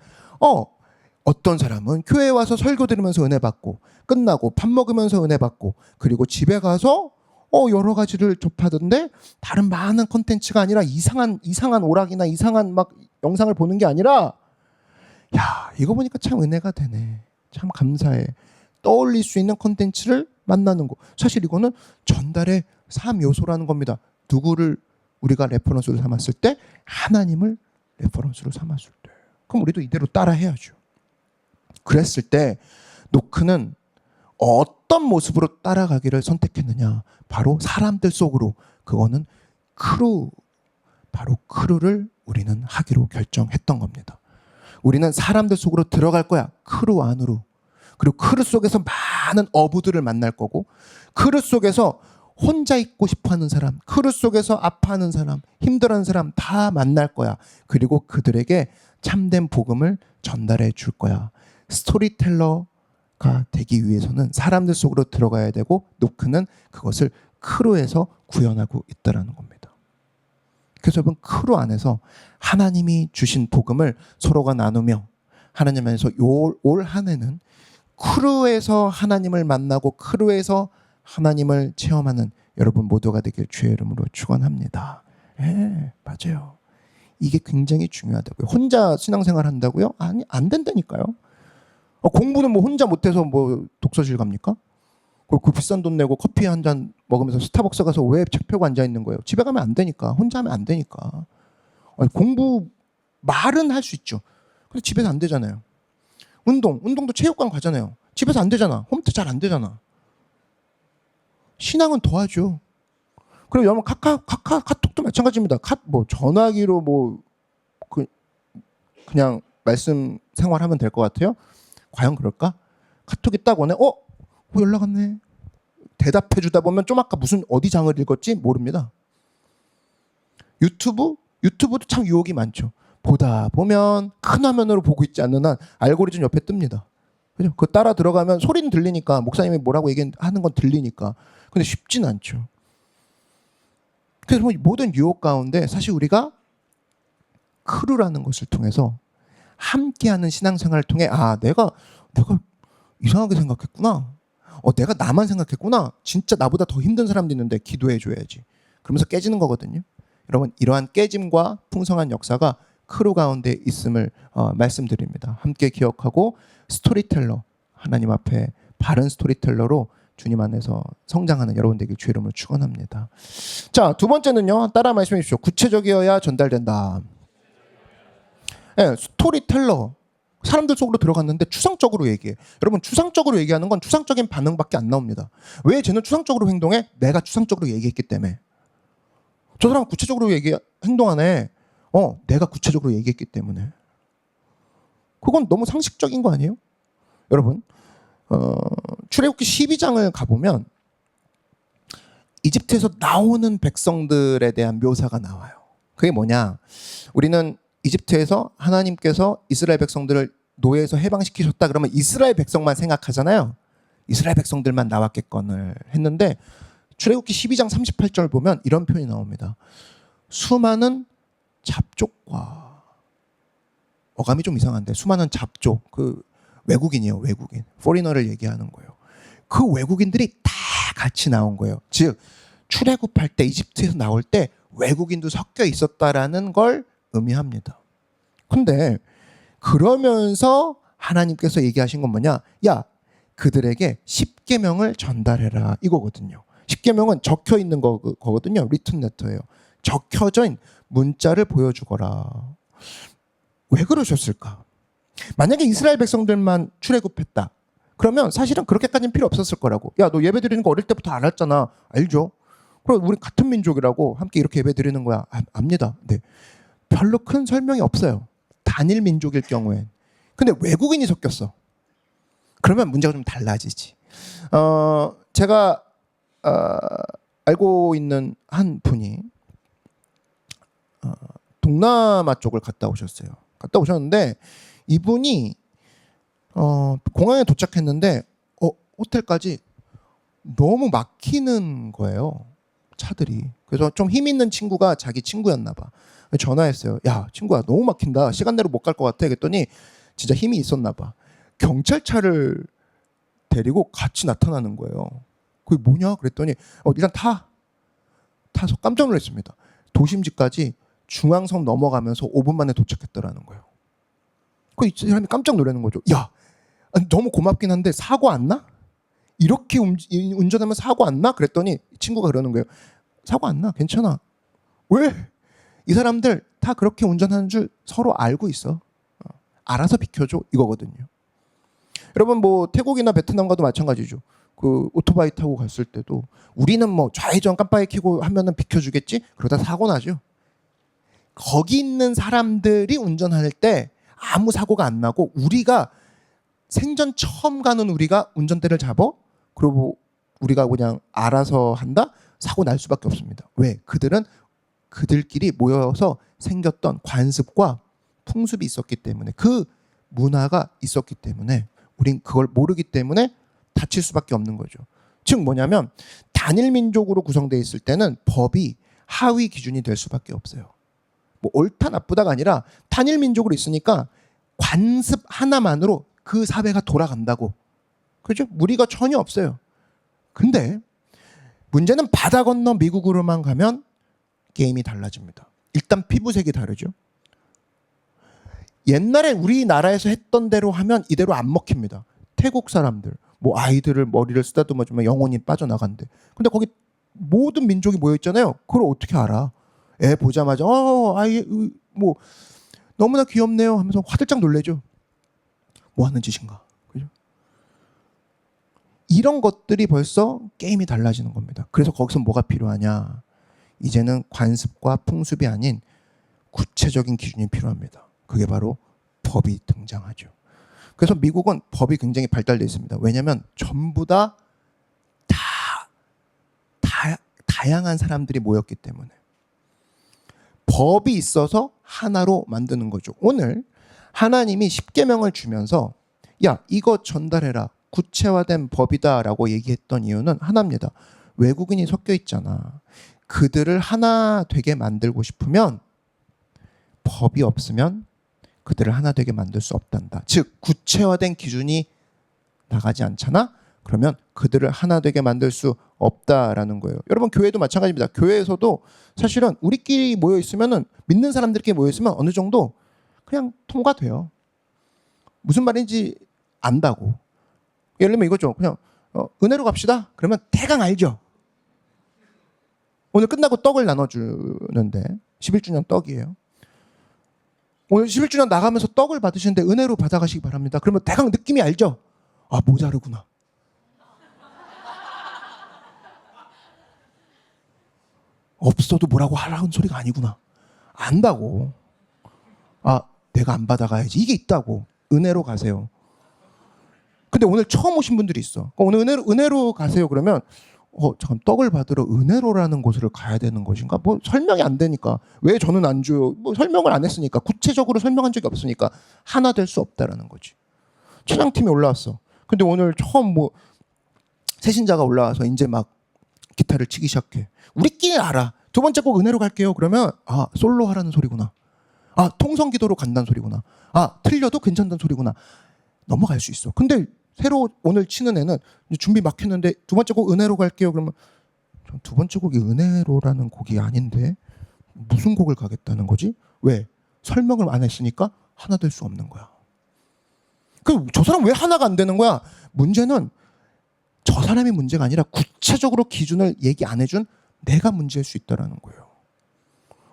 어떤 사람은 교회에 와서 설교 들으면서 은혜 받고 끝나고 밥 먹으면서 은혜 받고 그리고 집에 가서 여러 가지를 접하던데 다른 많은 컨텐츠가 아니라 이상한 오락이나 이상한 막 영상을 보는 게 아니라 야, 이거 보니까 참 은혜가 되네. 참 감사해. 떠올릴 수 있는 컨텐츠를 만나는 거. 사실 이거는 전달의 3요소라는 겁니다. 누구를 우리가 레퍼런스로 삼았을 때? 하나님을 레퍼런스로 삼았을 때. 그럼 우리도 이대로 따라 해야죠. 그랬을 때 노크는 어떤 모습으로 따라가기를 선택했느냐? 바로 사람들 속으로. 그거는 바로 크루를 우리는 하기로 결정했던 겁니다. 우리는 사람들 속으로 들어갈 거야. 크루 안으로. 그리고 크루 속에서 많은 어부들을 만날 거고 크루 속에서 혼자 있고 싶어하는 사람, 크루 속에서 아파하는 사람, 힘들어하는 사람 다 만날 거야. 그리고 그들에게 참된 복음을 전달해 줄 거야. 스토리텔러가 되기 위해서는 사람들 속으로 들어가야 되고 노크는 그것을 크루에서 구현하고 있다는 겁니다. 그래서 여러분 크루 안에서 하나님이 주신 복음을 서로가 나누며 하나님 안에서 올 한 해는 크루에서 하나님을 만나고 크루에서 하나님을 체험하는 여러분 모두가 되길 주의 이름으로 축원합니다. 예, 맞아요. 이게 굉장히 중요하다고요. 혼자 신앙생활 한다고요? 아니, 안 된다니까요. 공부는 뭐 혼자 못해서 뭐 독서실 갑니까? 그 비싼 돈 내고 커피 한 잔 먹으면서 스타벅스 가서 왜 책 펴고 앉아 있는 거예요? 집에 가면 안 되니까. 혼자 하면 안 되니까. 공부 말은 할 수 있죠. 근데 집에서 안 되잖아요. 운동도 체육관 가잖아요. 집에서 안 되잖아. 홈트 잘 안 되잖아. 신앙은 도와줘. 그리고 여러분 카톡도 마찬가지입니다. 전화기로 그냥 말씀 생활하면 될 것 같아요. 과연 그럴까? 카톡이 딱 오네. 연락 왔네. 대답해 주다 보면 좀 아까 무슨 어디 장을 읽었지 모릅니다. 유튜브도 참 유혹이 많죠. 보다 보면 큰 화면으로 보고 있지 않는 한 알고리즘 옆에 뜹니다. 그죠? 그 따라 들어가면 소리는 들리니까 목사님이 뭐라고 얘기하는 건 들리니까. 근데 쉽진 않죠. 그래서 모든 유혹 가운데 사실 우리가 크루라는 것을 통해서 함께하는 신앙생활을 통해 내가 이상하게 생각했구나. 내가 나만 생각했구나. 진짜 나보다 더 힘든 사람도 있는데 기도해 줘야지. 그러면서 깨지는 거거든요. 여러분 이러한 깨짐과 풍성한 역사가 크루 가운데 있음을 말씀드립니다. 함께 기억하고 스토리텔러 하나님 앞에 바른 스토리텔러로 주님 안에서 성장하는 여러분 되길 주의 이름으로 축원합니다. 자, 두 번째는요. 따라 말씀해 주십시오. 구체적이어야 전달된다. 네, 스토리텔러. 사람들 속으로 들어갔는데 추상적으로 얘기해. 여러분, 추상적으로 얘기하는 건 추상적인 반응밖에 안 나옵니다. 왜 쟤는 추상적으로 행동해? 내가 추상적으로 얘기했기 때문에. 저 사람은 구체적으로 행동하네. 내가 구체적으로 얘기했기 때문에. 그건 너무 상식적인 거 아니에요? 여러분, 출애굽기 12장을 가보면 이집트에서 나오는 백성들에 대한 묘사가 나와요. 그게 뭐냐? 우리는 이집트에서 하나님께서 이스라엘 백성들을 노예에서 해방시키셨다 그러면 이스라엘 백성만 생각하잖아요. 이스라엘 백성들만 나왔겠건을 했는데 출애굽기 12장 38절 보면 이런 표현이 나옵니다. 수많은 잡족과, 어감이 좀 이상한데 수많은 잡족, 그 외국인이에요. 외국인, 포리너를 얘기하는 거예요. 그 외국인들이 다 같이 나온 거예요. 즉 출애굽할 때 이집트에서 나올 때 외국인도 섞여 있었다라는 걸 의미합니다. 근데 그러면서 하나님께서 얘기하신 건 뭐냐? 야, 그들에게 십계명을 전달해라 이거거든요. 십계명은 적혀 있는 거거든요. 리튼 레터예요. 적혀져 있는 문자를 보여주거라. 왜 그러셨을까? 만약에 이스라엘 백성들만 출애굽했다. 그러면 사실은 그렇게까지는 필요 없었을 거라고. 야, 너 예배 드리는 거 어릴 때부터 알았잖아. 알죠? 그럼 우리 같은 민족이라고 함께 이렇게 예배 드리는 거야. 압니다. 네. 별로 큰 설명이 없어요. 단일 민족일 경우엔. 근데 외국인이 섞였어. 그러면 문제가 좀 달라지지. 제가 알고 있는 한 분이 동남아 쪽을 갔다 오셨어요. 갔다 오셨는데 이분이 공항에 도착했는데 호텔까지 너무 막히는 거예요. 차들이. 그래서 좀 힘 있는 친구가 자기 친구였나 봐. 전화했어요. 야, 친구야, 너무 막힌다. 시간대로 못 갈 것 같아. 그랬더니 진짜 힘이 있었나 봐. 경찰차를 데리고 같이 나타나는 거예요. 그게 뭐냐? 그랬더니 일단 타서 깜짝 놀랐습니다. 도심지까지 중앙선 넘어가면서 5분 만에 도착했더라는 거예요. 그 사람이 깜짝 놀라는 거죠. 야, 너무 고맙긴 한데 사고 안 나? 이렇게 운전하면 사고 안 나? 그랬더니 친구가 그러는 거예요. 사고 안 나. 괜찮아. 왜? 이 사람들 다 그렇게 운전하는 줄 서로 알고 있어. 알아서 비켜줘 이거거든요. 여러분, 뭐 태국이나 베트남과도 마찬가지죠. 그 오토바이 타고 갔을 때도 우리는 뭐 좌회전 깜빡이 켜고 하면은 비켜주겠지? 그러다 사고 나죠. 거기 있는 사람들이 운전할 때 아무 사고가 안 나고 우리가 생전 처음 가는 우리가 운전대를 잡아? 그리고 우리가 그냥 알아서 한다? 사고 날 수밖에 없습니다. 왜? 그들은 그들끼리 모여서 생겼던 관습과 풍습이 있었기 때문에, 그 문화가 있었기 때문에 우린 그걸 모르기 때문에 다칠 수밖에 없는 거죠. 즉 뭐냐면 단일 민족으로 구성되어 있을 때는 법이 하위 기준이 될 수밖에 없어요. 뭐 옳다 나쁘다가 아니라 단일 민족으로 있으니까 관습 하나만으로 그 사회가 돌아간다고. 그죠? 무리가 전혀 없어요. 근데 문제는 바다 건너 미국으로만 가면 게임이 달라집니다. 일단 피부색이 다르죠. 옛날에 우리나라에서 했던 대로 하면 이대로 안 먹힙니다. 태국 사람들 뭐 아이들을 머리를 쓰다듬어주면 영혼이 빠져나간대. 근데 거기 모든 민족이 모여 있잖아요. 그걸 어떻게 알아? 애 보자마자 아이 뭐 너무나 귀엽네요 하면서 화들짝 놀래죠. 뭐 하는 짓인가? 그죠? 이런 것들이 벌써 게임이 달라지는 겁니다. 그래서 거기서 뭐가 필요하냐? 이제는 관습과 풍습이 아닌 구체적인 기준이 필요합니다. 그게 바로 법이 등장하죠. 그래서 미국은 법이 굉장히 발달되어 있습니다. 왜냐하면 전부 다 다양한 사람들이 모였기 때문에 법이 있어서 하나로 만드는 거죠. 오늘 하나님이 십계명을 주면서 야, 이거 전달해라. 구체화된 법이다라고 얘기했던 이유는 하나입니다. 외국인이 섞여 있잖아. 그들을 하나 되게 만들고 싶으면 법이 없으면 그들을 하나 되게 만들 수 없단다. 즉 구체화된 기준이 나가지 않잖아. 그러면 그들을 하나 되게 만들 수 없다라는 거예요. 여러분, 교회도 마찬가지입니다. 교회에서도 사실은 우리끼리 모여 있으면은, 믿는 사람들끼리 모여 있으면 어느 정도 그냥 통과돼요. 무슨 말인지 안다고. 예를 들면 이거죠. 그냥 은혜로 갑시다. 그러면 대강 알죠. 오늘 끝나고 떡을 나눠주는데 11주년 떡이에요. 오늘 11주년 나가면서 떡을 받으시는데 은혜로 받아가시기 바랍니다. 그러면 대강 느낌이 알죠. 아, 모자르구나. 없어도 뭐라고 하라는 소리가 아니구나. 안다고. 아, 내가 안 받아가야지. 이게 있다고. 은혜로 가세요. 근데 오늘 처음 오신 분들이 있어. 오늘 은혜로 가세요. 그러면 잠깐 떡을 받으러 은혜로라는 곳을 가야 되는 것인가? 뭐 설명이 안 되니까. 왜 저는 안 줘요? 뭐 설명을 안 했으니까. 구체적으로 설명한 적이 없으니까 하나 될 수 없다라는 거지. 찬양팀이 올라왔어. 근데 오늘 처음 뭐 새신자가 올라와서 이제 막 기타를 치기 시작해. 우리끼리 알아. 두 번째 곡 은혜로 갈게요. 그러면 아, 솔로 하라는 소리구나. 아, 통성기도로 간다는 소리구나. 아, 틀려도 괜찮다는 소리구나. 넘어갈 수 있어. 근데 새로 오늘 치는 애는 준비 막 했는데 두 번째 곡 은혜로 갈게요. 그러면 두 번째 곡이 은혜로라는 곡이 아닌데 무슨 곡을 가겠다는 거지? 왜? 설명을 안 했으니까 하나 될 수 없는 거야. 저 사람 왜 하나가 안 되는 거야? 문제는 저 사람이 문제가 아니라 구체적으로 기준을 얘기 안 해준 내가 문제일 수 있다는 거예요.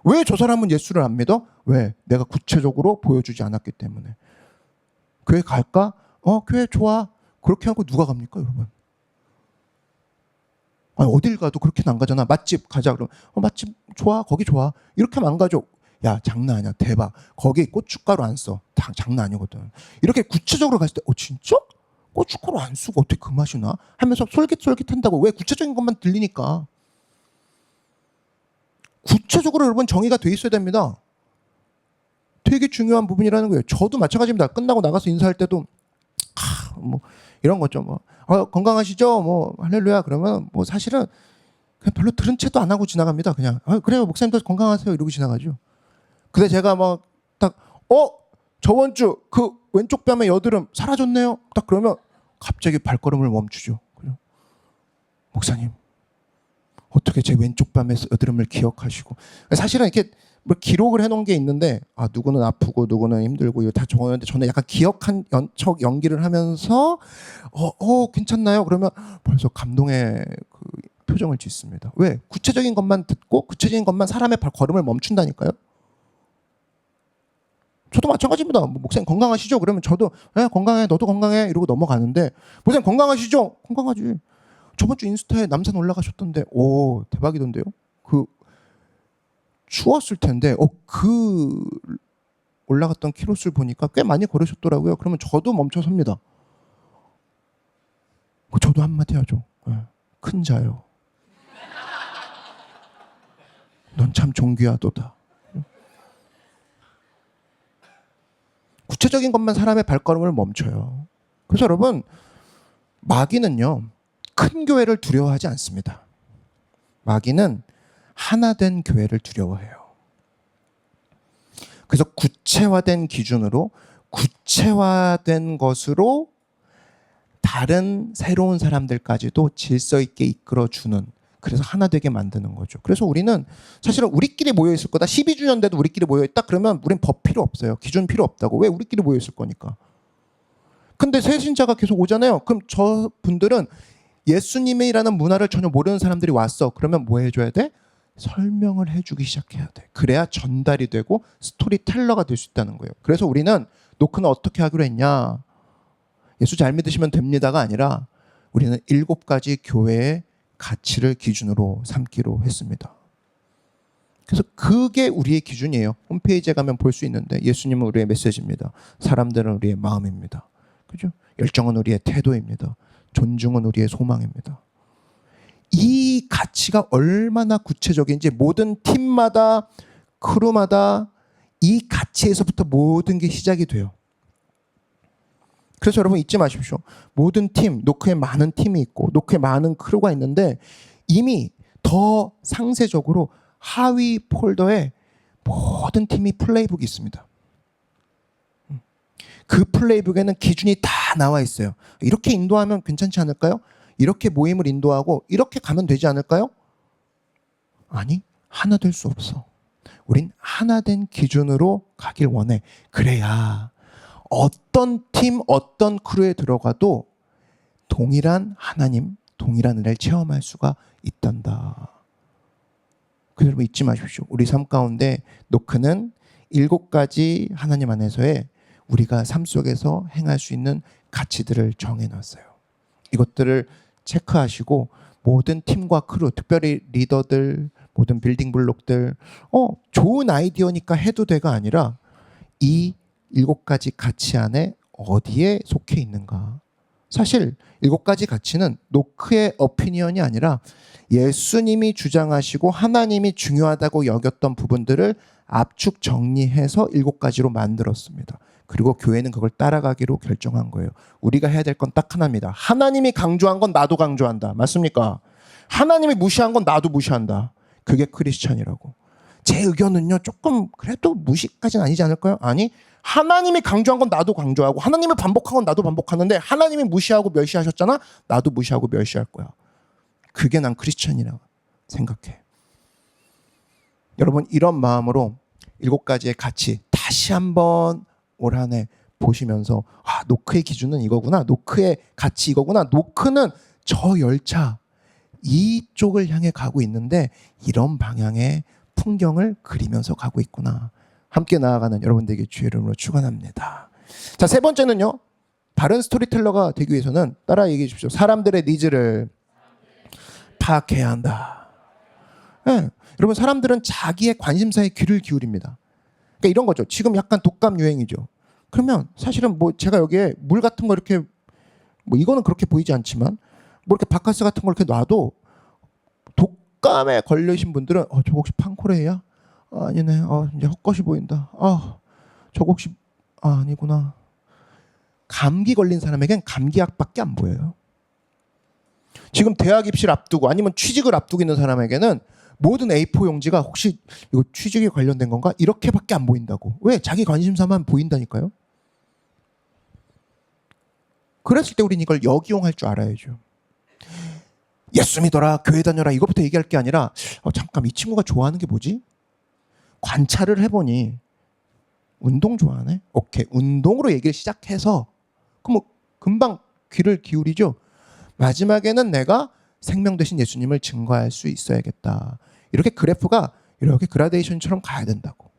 왜 저 사람은 예수를 안 믿어? 왜? 내가 구체적으로 보여주지 않았기 때문에. 교회 갈까? 교회 좋아. 그렇게 하고 누가 갑니까, 여러분? 아니, 어딜 가도 그렇게는 안 가잖아. 맛집 가자 그러면 맛집 좋아. 거기 좋아. 이렇게 하면 안 가죠. 야, 장난 아니야. 대박. 거기 고춧가루 안 써. 장난 아니거든. 이렇게 구체적으로 갔을 때 진짜? 고춧가루 안 쓰고 어떻게 그 맛이 나? 하면서 솔깃솔깃한다고. 왜? 구체적인 것만 들리니까. 구체적으로 여러분 정의가 돼 있어야 됩니다. 되게 중요한 부분이라는 거예요. 저도 마찬가지입니다. 끝나고 나가서 인사할 때도 뭐 이런 거죠. 뭐 건강하시죠? 뭐 할렐루야. 그러면 뭐 사실은 그냥 별로 들은 채도 안 하고 지나갑니다. 그냥 그래요 목사님도 건강하세요 이러고 지나가죠. 근데 제가 막 딱 저번 주 그 왼쪽 뺨에 여드름 사라졌네요. 딱 그러면 갑자기 발걸음을 멈추죠. 목사님 어떻게 제 왼쪽 뺨에 여드름을 기억하시고. 사실은 이렇게 뭐 기록을 해놓은 게 있는데 누구는 아프고 누구는 힘들고 이거 다 적어놨는데 저는 약간 기억한 척 연기를 하면서 괜찮나요? 그러면 벌써 감동의 그 표정을 짓습니다. 왜? 구체적인 것만 듣고 구체적인 것만 사람의 걸음을 멈춘다니까요. 저도 마찬가지입니다. 목사님 건강하시죠? 그러면 저도 건강해. 너도 건강해. 이러고 넘어가는데 목사님 건강하시죠? 건강하지. 저번 주 인스타에 남산 올라가셨던데 대박이던데요. 추웠을 텐데 그 올라갔던 키로수를 보니까 꽤 많이 걸으셨더라고요. 그러면 저도 멈춰 섭니다. 저도 한마디 하죠. 큰 자요. 넌 참 존귀하도다. 구체적인 것만 사람의 발걸음을 멈춰요. 그래서 여러분 마귀는요. 큰 교회를 두려워하지 않습니다. 마귀는 하나 된 교회를 두려워해요. 그래서 구체화된 기준으로 구체화된 것으로 다른 새로운 사람들까지도 질서 있게 이끌어주는, 그래서 하나 되게 만드는 거죠. 그래서 우리는 사실은 우리끼리 모여있을 거다. 12주년 돼도 우리끼리 모여있다. 그러면 우린 법 필요 없어요. 기준 필요 없다고. 왜? 우리끼리 모여있을 거니까. 근데 새신자가 계속 오잖아요. 그럼 저분들은 예수님이라는 문화를 전혀 모르는 사람들이 왔어. 그러면 뭐 해줘야 돼? 설명을 해주기 시작해야 돼. 그래야 전달이 되고 스토리텔러가 될 수 있다는 거예요. 그래서 우리는 노크는 어떻게 하기로 했냐? 예수 잘 믿으시면 됩니다가 아니라 우리는 7가지 교회의 가치를 기준으로 삼기로 했습니다. 그래서 그게 우리의 기준이에요. 홈페이지에 가면 볼 수 있는데 예수님은 우리의 메시지입니다. 사람들은 우리의 마음입니다. 그죠? 열정은 우리의 태도입니다. 존중은 우리의 소망입니다. 이 가치가 얼마나 구체적인지 모든 팀마다 크루마다 이 가치에서부터 모든 게 시작이 돼요. 그래서 여러분 잊지 마십시오. 모든 팀, 노크에 많은 팀이 있고 노크에 많은 크루가 있는데 이미 더 상세적으로 하위 폴더에 모든 팀이 플레이북이 있습니다. 그 플레이북에는 기준이 다 나와 있어요. 이렇게 인도하면 괜찮지 않을까요? 이렇게 모임을 인도하고 이렇게 가면 되지 않을까요? 아니, 하나 될 수 없어. 우린 하나 된 기준으로 가길 원해. 그래야 어떤 팀, 어떤 크루에 들어가도 동일한 하나님, 동일한 은혜를 체험할 수가 있단다. 그래서 여러분 잊지 마십시오. 우리 삶 가운데 노크는 7가지 하나님 안에서의 우리가 삶 속에서 행할 수 있는 가치들을 정해놨어요. 이것들을 체크하시고 모든 팀과 크루, 특별히 리더들, 모든 빌딩 블록들 좋은 아이디어니까 해도 돼가 아니라 이 7가지 가치 안에 어디에 속해 있는가. 사실 7가지 가치는 노크의 오피니언이 아니라 예수님이 주장하시고 하나님이 중요하다고 여겼던 부분들을 압축 정리해서 7가지로 만들었습니다. 그리고 교회는 그걸 따라가기로 결정한 거예요. 우리가 해야 될 건 딱 하나입니다. 하나님이 강조한 건 나도 강조한다. 맞습니까? 하나님이 무시한 건 나도 무시한다. 그게 크리스찬이라고. 제 의견은요, 조금 그래도 무시까지는 아니지 않을까요? 아니, 하나님이 강조한 건 나도 강조하고 하나님이 반복한 건 나도 반복하는데 하나님이 무시하고 멸시하셨잖아? 나도 무시하고 멸시할 거야. 그게 난 크리스찬이라고 생각해. 여러분, 이런 마음으로 7가지의 가치 다시 한번 올 한 해 보시면서 노크의 기준은 이거구나. 노크의 가치 이거구나. 노크는 저 열차 이쪽을 향해 가고 있는데 이런 방향의 풍경을 그리면서 가고 있구나. 함께 나아가는 여러분들에게 주의 이름으로 축원합니다. 자, 세 번째는요. 바른 스토리텔러가 되기 위해서는 따라 얘기해 주십시오. 사람들의 니즈를 파악해야 한다. 네. 여러분, 사람들은 자기의 관심사에 귀를 기울입니다. 그러니까 이런 거죠. 지금 약간 독감 유행이죠. 그러면 사실은 뭐 제가 여기에 물 같은 거 이렇게 뭐 이거는 그렇게 보이지 않지만 뭐 이렇게 바카스 같은 걸 이렇게 놔도 독감에 걸리신 분들은 저거 혹시 판코레이야? 아니네. 이제 헛것이 보인다. 저거 혹시 아니구나. 감기 걸린 사람에겐 감기약밖에 안 보여요. 지금 대학 입시를 앞두고 아니면 취직을 앞두고 있는 사람에게는 모든 A4 용지가 혹시 이거 취직에 관련된 건가? 이렇게밖에 안 보인다고. 왜? 자기 관심사만 보인다니까요. 그랬을 때 우리는 이걸 역이용할 줄 알아야죠. 예수 믿어라, 교회 다녀라 이것부터 얘기할 게 아니라 잠깐 이 친구가 좋아하는 게 뭐지? 관찰을 해보니 운동 좋아하네? 오케이, 운동으로 얘기를 시작해서 그럼 뭐 금방 귀를 기울이죠. 마지막에는 내가 생명 되신 예수님을 증거할 수 있어야겠다. 이렇게 그래프가 이렇게 그라데이션처럼 가야 된다고.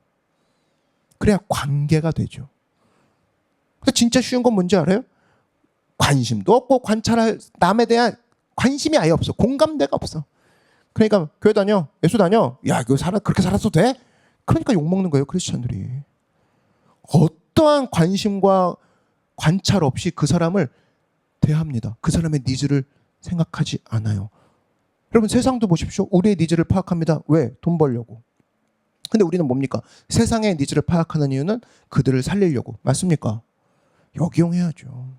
그래야 관계가 되죠. 근데 진짜 쉬운 건 뭔지 알아요? 관심도 없고 관찰할 남에 대한 관심이 아예 없어. 공감대가 없어. 그러니까 교회 다녀, 예수 다녀. 야, 그렇게 살았어도 돼? 그러니까 욕먹는 거예요, 크리스천들이. 어떠한 관심과 관찰 없이 그 사람을 대합니다. 그 사람의 니즈를 생각하지 않아요. 여러분, 세상도 보십시오. 우리의 니즈를 파악합니다. 왜? 돈 벌려고. 근데 우리는 뭡니까? 세상의 니즈를 파악하는 이유는 그들을 살리려고. 맞습니까? 역이용해야죠.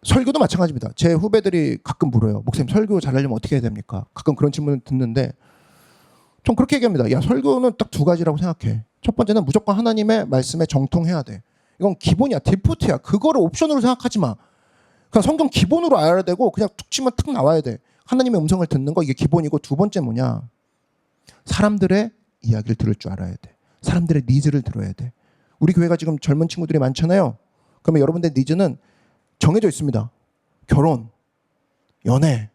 설교도 마찬가지입니다. 제 후배들이 가끔 물어요. 목사님, 설교 잘하려면 어떻게 해야 됩니까? 가끔 그런 질문을 듣는데 전 그렇게 얘기합니다. 야, 설교는 딱 2가지라고 생각해. 첫 번째는 무조건 하나님의 말씀에 정통해야 돼. 이건 기본이야. 디포트야. 그거를 옵션으로 생각하지 마. 그냥 성경 기본으로 알아야 되고 그냥 툭 치면 탁 나와야 돼. 하나님의 음성을 듣는 거 이게 기본이고, 두 번째 뭐냐? 사람들의 이야기를 들을 줄 알아야 돼. 사람들의 니즈를 들어야 돼. 우리 교회가 지금 젊은 친구들이 많잖아요. 그러면 여러분들의 니즈는 정해져 있습니다. 결혼, 연애,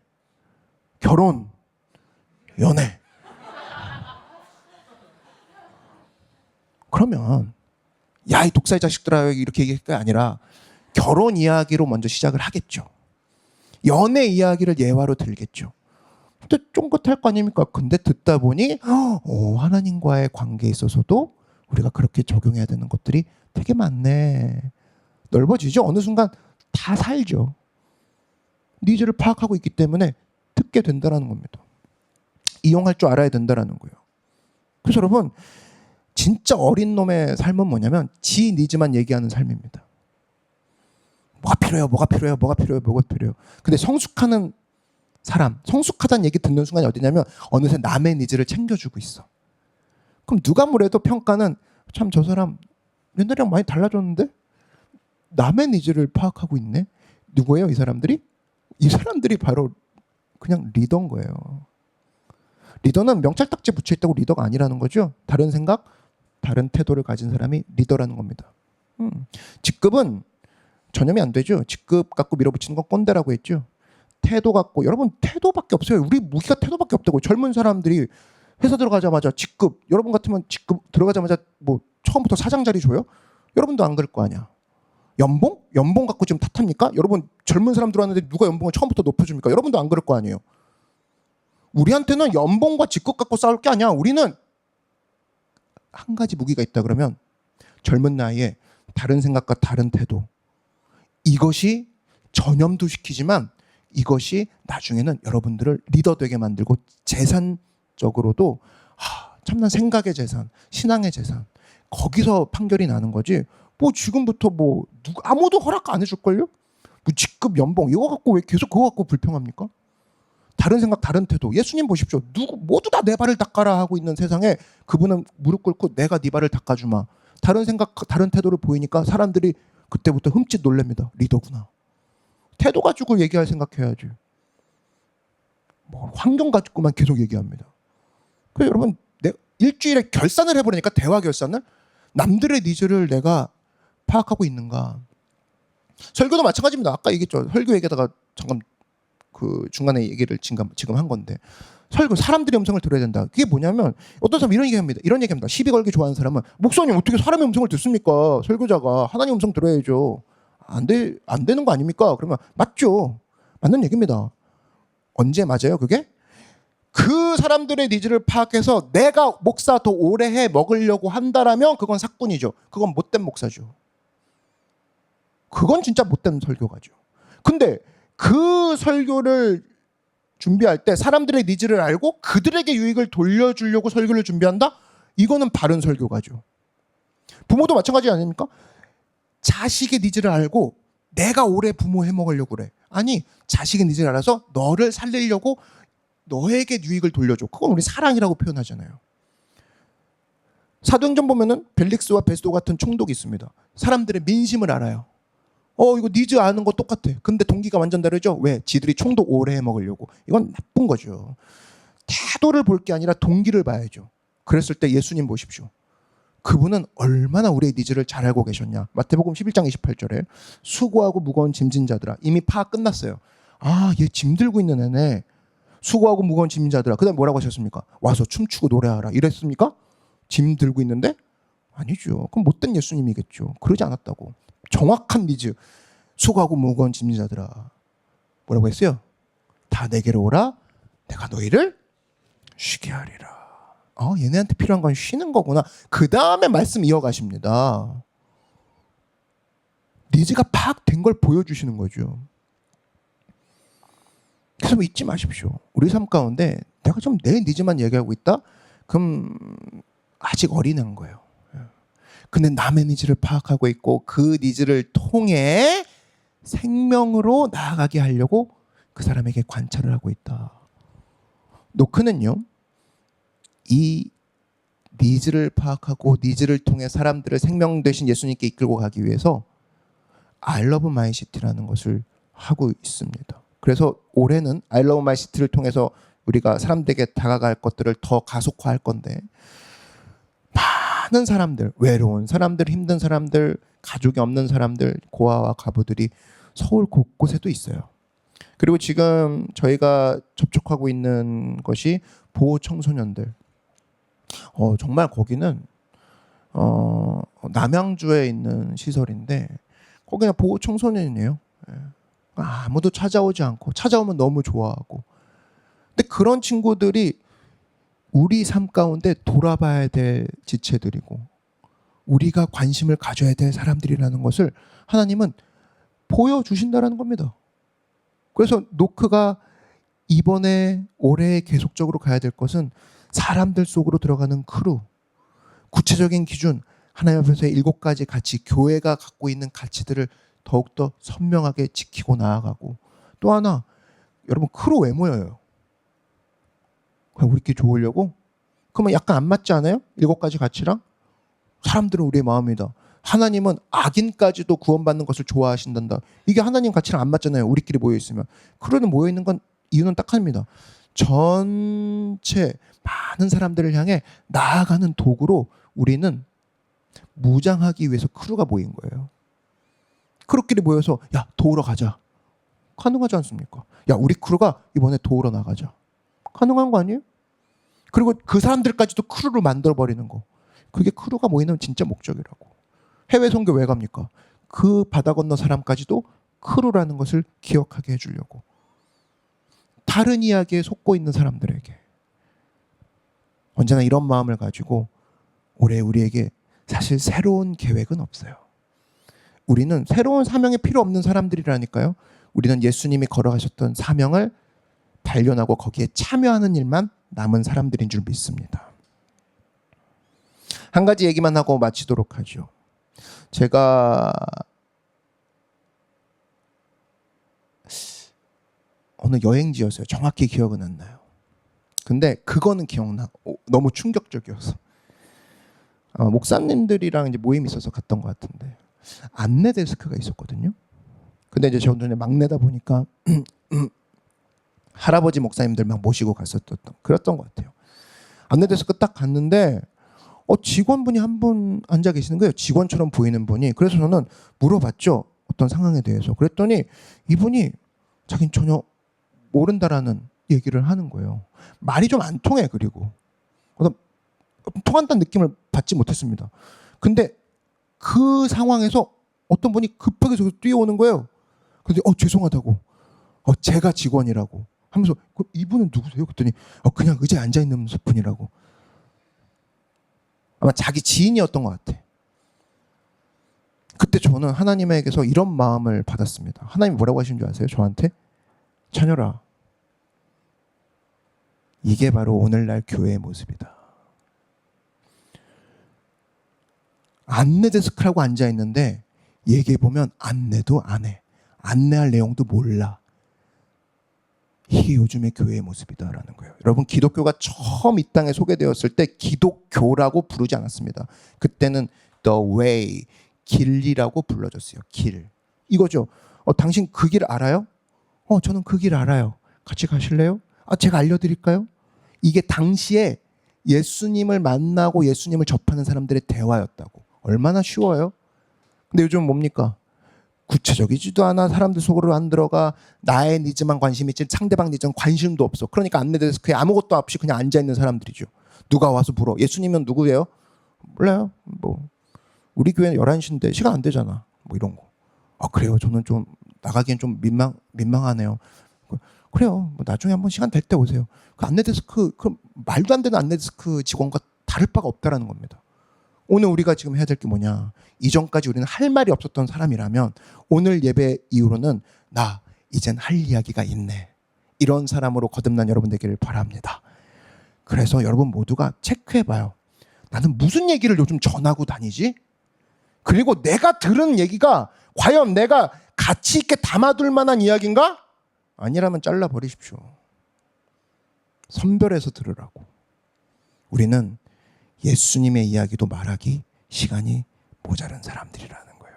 결혼, 연애. 그러면 야, 이 독사의 자식들아 이렇게 얘기할 게 아니라 결혼 이야기로 먼저 시작을 하겠죠. 연애 이야기를 예화로 들겠죠. 근데 쫑긋할 거 아닙니까? 근데 듣다 보니 하나님과의 관계에 있어서도 우리가 그렇게 적용해야 되는 것들이 되게 많네. 넓어지죠. 어느 순간 다 살죠. 니즈를 파악하고 있기 때문에 듣게 된다는 겁니다. 이용할 줄 알아야 된다는 거예요. 그래서 여러분, 진짜 어린 놈의 삶은 뭐냐면 지 니즈만 얘기하는 삶입니다. 뭐가 필요해요, 뭐가 필요해요, 뭐가 필요해요, 뭐가 필요해요. 근데 성숙하는 사람, 성숙하다는 얘기 듣는 순간이 어디냐면 어느새 남의 니즈를 챙겨주고 있어. 그럼 누가 뭐래도 평가는 참 저 사람 옛날이랑 많이 달라졌는데? 남의 니즈를 파악하고 있네? 누구예요, 이 사람들이? 이 사람들이 바로 그냥 리더인 거예요. 리더는 명찰딱지 붙여있다고 리더가 아니라는 거죠. 다른 생각, 다른 태도를 가진 사람이 리더라는 겁니다. 직급은 전염이 안 되죠. 직급 갖고 밀어붙이는 건 꼰대라고 했죠. 태도 갖고, 여러분 태도밖에 없어요. 우리 무기가 태도밖에 없다고. 젊은 사람들이 회사 들어가자마자 직급, 여러분 같으면 직급 들어가자마자 뭐 처음부터 사장 자리 줘요? 여러분도 안 그럴 거 아니야. 연봉? 연봉 갖고 지금 탓합니까? 여러분 젊은 사람 들어왔는데 누가 연봉을 처음부터 높여줍니까? 여러분도 안 그럴 거 아니에요. 우리한테는 연봉과 직급 갖고 싸울 게 아니야. 우리는 한 가지 무기가 있다 그러면 젊은 나이에 다른 생각과 다른 태도. 이것이 전염도 시키지만 이것이 나중에는 여러분들을 리더 되게 만들고 재산적으로도 참난 생각의 재산, 신앙의 재산, 거기서 판결이 나는 거지. 뭐 지금부터 뭐 아무도 허락 안 해줄걸요? 뭐 직급, 연봉 이거 갖고 왜 계속 그거 갖고 불평합니까? 다른 생각, 다른 태도. 예수님 보십시오. 모두 다 내 발을 닦아라 하고 있는 세상에 그분은 무릎 꿇고 내가 네 발을 닦아주마. 다른 생각, 다른 태도를 보이니까 사람들이 그때부터 흠칫 놀랍니다. 리더구나. 태도 가지고 얘기할 생각해야지. 뭐 환경 가지고만 계속 얘기합니다. 그래서 여러분 일주일에 결산을 해버리니까 대화 결산을 남들의 니즈를 내가 파악하고 있는가. 설교도 마찬가지입니다. 아까 얘기했죠. 설교 얘기하다가 잠깐 그 중간에 얘기를 지금 한 건데 설교 사람들의 음성을 들어야 된다. 그게 뭐냐면 어떤 사람 이런 얘기합니다. 시비 걸기 좋아하는 사람은 목사님 어떻게 사람의 음성을 듣습니까? 설교자가 하나님 음성 들어야죠. 안 되는 거 아닙니까? 그러면 맞죠. 맞는 얘기입니다. 언제 맞아요 그게? 그 사람들의 니즈를 파악해서 내가 목사 더 오래 해 먹으려고 한다라면 그건 사꾼이죠. 그건 못된 목사죠. 그건 진짜 못된 설교가죠. 근데 그 설교를 준비할 때 사람들의 니즈를 알고 그들에게 유익을 돌려주려고 설교를 준비한다? 이거는 바른 설교가죠. 부모도 마찬가지 아닙니까? 자식의 니즈를 알고 내가 오래 부모 해먹으려고 그래. 아니 자식의 니즈를 알아서 너를 살리려고 너에게 유익을 돌려줘. 그건 우리 사랑이라고 표현하잖아요. 사도행전 보면은 벨릭스와 베스도 같은 총독이 있습니다. 사람들의 민심을 알아요. 이거 니즈 아는 거 똑같아. 근데 동기가 완전 다르죠? 왜? 지들이 총독 오래 해먹으려고. 이건 나쁜 거죠. 태도를 볼 게 아니라 동기를 봐야죠. 그랬을 때 예수님 보십시오. 그분은 얼마나 우리의 니즈를 잘 알고 계셨냐. 마태복음 11장 28절에 수고하고 무거운 짐진 자들아. 이미 파악 끝났어요. 얘 짐 들고 있는 애네. 수고하고 무거운 짐진 자들아. 그 다음에 뭐라고 하셨습니까? 와서 춤추고 노래하라. 이랬습니까? 짐 들고 있는데? 아니죠. 그럼 못된 예수님이겠죠. 그러지 않았다고. 정확한 니즈. 수고하고 무거운 짐진 자들아. 뭐라고 했어요? 다 내게로 오라. 내가 너희를 쉬게 하리라. 얘네한테 필요한 건 쉬는 거구나. 그 다음에 말씀 이어가십니다. 니즈가 파악된 걸 보여주시는 거죠. 그래서 뭐 잊지 마십시오. 우리 삶 가운데 내가 좀 내 니즈만 얘기하고 있다? 그럼 아직 어린애인 거예요. 근데 남의 니즈를 파악하고 있고 그 니즈를 통해 생명으로 나아가게 하려고 그 사람에게 관찰을 하고 있다. 노크는요. 이 니즈를 파악하고 니즈를 통해 사람들을 생명 되신 예수님께 이끌고 가기 위해서 I love my city라는 것을 하고 있습니다. 그래서 올해는 I love my city를 통해서 우리가 사람들에게 다가갈 것들을 더 가속화할 건데 많은 사람들, 외로운 사람들, 힘든 사람들, 가족이 없는 사람들, 고아와 가부들이 서울 곳곳에도 있어요. 그리고 지금 저희가 접촉하고 있는 것이 보호 청소년들. 정말 거기는 남양주에 있는 시설인데 거기는 보호 청소년이에요. 아무도 찾아오지 않고 찾아오면 너무 좋아하고. 근데 그런 친구들이 우리 삶 가운데 돌아봐야 될 지체들이고 우리가 관심을 가져야 될 사람들이라는 것을 하나님은 보여주신다는 겁니다. 그래서 노크가 이번에 올해 계속적으로 가야 될 것은 사람들 속으로 들어가는 크루, 구체적인 기준, 하나님 앞에서의 7가지 가치, 교회가 갖고 있는 가치들을 더욱더 선명하게 지키고 나아가고. 또 하나, 여러분 크루 왜 모여요? 그냥 우리끼리 좋으려고? 그러면 약간 안 맞지 않아요? 7가지 가치랑? 사람들은 우리의 마음이다. 하나님은 악인까지도 구원받는 것을 좋아하신단다. 이게 하나님 가치랑 안 맞잖아요. 우리끼리 모여있으면. 크루는 모여있는 건 이유는 딱 합니다. 전체 많은 사람들을 향해 나아가는 도구로 우리는 무장하기 위해서 크루가 모인 거예요. 크루끼리 모여서 야 도우러 가자. 가능하지 않습니까? 야 우리 크루가 이번에 도우러 나가자. 가능한 거 아니에요? 그리고 그 사람들까지도 크루를 만들어버리는 거. 그게 크루가 모이는 진짜 목적이라고. 해외 선교 왜 갑니까? 그 바다 건너 사람까지도 크루라는 것을 기억하게 해주려고. 다른 이야기에 속고 있는 사람들에게. 언제나 이런 마음을 가지고 올해 우리에게 사실 새로운 계획은 없어요. 우리는 새로운 사명이 필요 없는 사람들이라니까요. 우리는 예수님이 걸어가셨던 사명을 발견하고 거기에 참여하는 일만 남은 사람들인 줄 믿습니다. 한 가지 얘기만 하고 마치도록 하죠. 제가 어느 여행지였어요. 정확히 기억은 안 나요. 근데 그거는 기억나. 너무 충격적이어서. 목사님들이랑 이제 모임이 있어서 갔던 것 같은데 안내 데스크가 있었거든요. 근데 이제 저는 막내다 보니까 할아버지 목사님들만 모시고 갔었던 그랬던 것 같아요. 안내 데스크 딱 갔는데 직원분이 한 분 앉아 계시는 거예요. 직원처럼 보이는 분이. 그래서 저는 물어봤죠. 어떤 상황에 대해서. 그랬더니 이분이 자기는 전혀 모른다라는 얘기를 하는 거예요. 말이 좀 안 통해. 그리고 통한다는 느낌을 받지 못했습니다. 근데 그 상황에서 어떤 분이 급하게 저기서 뛰어오는 거예요. 근데 죄송하다고. 제가 직원이라고 하면서 이분은 누구세요? 그랬더니 그냥 의자에 앉아있는 분이라고. 아마 자기 지인이었던 것 같아. 그때 저는 하나님에게서 이런 마음을 받았습니다. 하나님이 뭐라고 하신 줄 아세요? 저한테? 자녀라, 이게 바로 오늘날 교회의 모습이다. 안내 데스크라고 앉아있는데 얘기해보면 안내도 안 해. 안내할 내용도 몰라. 이게 요즘의 교회의 모습이다라는 거예요. 여러분, 기독교가 처음 이 땅에 소개되었을 때 기독교라고 부르지 않았습니다. 그때는 the way, 길이라고 불러줬어요. 길. 이거죠. 당신 그 길 알아요? 저는 그 길 알아요. 같이 가실래요? 제가 알려드릴까요? 이게 당시에 예수님을 만나고 예수님을 접하는 사람들의 대화였다고. 얼마나 쉬워요? 근데 요즘 뭡니까? 구체적이지도 않아. 사람들 속으로 안 들어가. 나의 니즈만 관심 있지 상대방 니즈는 관심도 없어. 그러니까 안내 데스크에 아무것도 없이 그냥 앉아있는 사람들이죠. 누가 와서 물어. 예수님은 누구예요? 몰라요. 우리 교회는 11시인데 시간 안 되잖아. 이런 거. 그래요. 저는 좀 나가기엔 좀 민망하네요. 그래요. 나중에 한번 시간 될 때 오세요. 그 안내 데스크, 그 말도 안 되는 안내 데스크 직원과 다를 바가 없다라는 겁니다. 오늘 우리가 지금 해야 될 게 뭐냐? 이전까지 우리는 할 말이 없었던 사람이라면 오늘 예배 이후로는 나 이젠 할 이야기가 있네. 이런 사람으로 거듭난 여러분 되기를 바랍니다. 그래서 여러분 모두가 체크해봐요. 나는 무슨 얘기를 요즘 전하고 다니지? 그리고 내가 들은 얘기가 과연 내가 가치 있게 담아둘 만한 이야기인가? 아니라면 잘라버리십시오. 선별해서 들으라고. 우리는 예수님의 이야기도 말하기 시간이 모자란 사람들이라는 거예요.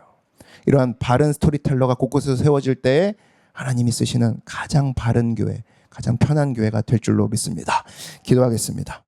이러한 바른 스토리텔러가 곳곳에서 세워질 때에 하나님이 쓰시는 가장 바른 교회, 가장 편한 교회가 될 줄로 믿습니다. 기도하겠습니다.